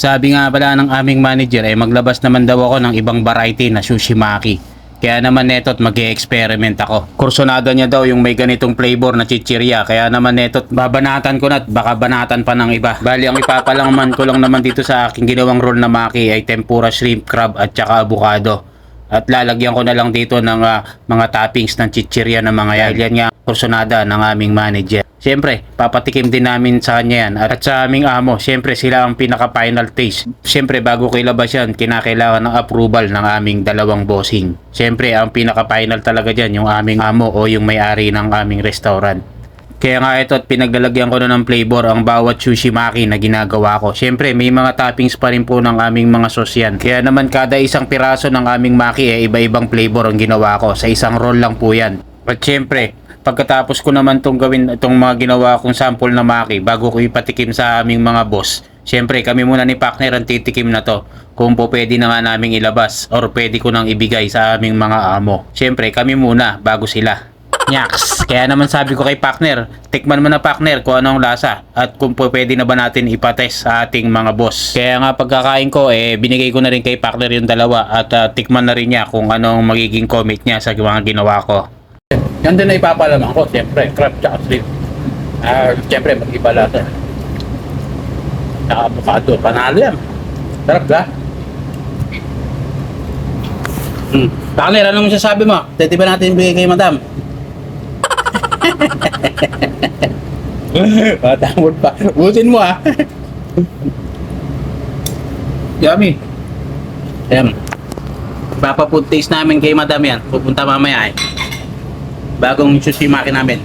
Sabi nga pala ng aming manager ay maglabas naman daw ako ng ibang variety na sushi maki. Kaya naman neto't mag-e-experiment ako. Kursonada niya daw yung may ganitong flavor na chichirya. Kaya naman neto't babanatan ko na at baka banatan pa ng iba. Bali ang ipapalangman ko lang naman dito sa aking ginawang roll na maki ay tempura shrimp, crab at saka avocado. At lalagyan ko na lang dito ng mga toppings ng chichirya na mga yan nga kursonada ng aming manager. Siyempre, papatikim din namin sa kanya yan. At sa aming amo, siyempre sila ang pinaka-final taste. Siyempre, bago ko ilabas yan, kinakailangan ng approval ng aming dalawang bossing. Siyempre, ang pinaka-final talaga dyan, yung aming amo o yung may-ari ng aming restaurant. Kaya nga ito at pinaglalagyan ko na ng flavor ang bawat sushi maki na ginagawa ko. Siyempre, may mga toppings pa rin po ng aming mga sauce yan. Kaya naman kada isang piraso ng aming maki ay iba-ibang flavor ang ginawa ko. Sa isang roll lang po yan. At siyempre, pagkatapos ko naman itong mga ginawa kong sample na maki bago ko ipatikim sa aming mga boss, siyempre kami muna ni partner ang titikim na to kung po pwede na nga naming ilabas or pwede ko nang ibigay sa aming mga amo. Siyempre kami muna bago sila. Nyaks! Kaya naman sabi ko kay partner, tikman mo na partner kung anong lasa at kung po pwede na ba natin ipatest sa ating mga boss. Kaya nga pagkakain ko binigay ko na rin kay partner yung dalawa at tikman na rin niya kung anong magiging comment niya sa mga ginawa ko. Yan din na ipapalaman ko, siyempre, crab tsaka shrimp. Siyempre, mag-iba lasa. Tsaka avocado, panalo yan. Sarap ba? Partner, anong masasabi mo? Pwede ba natin bigay kay madam? Matamod pa. Butin mo Yummy. Ayan. Papafood taste namin kay madam yan. Pupunta mamaya bagong sushi maki namin.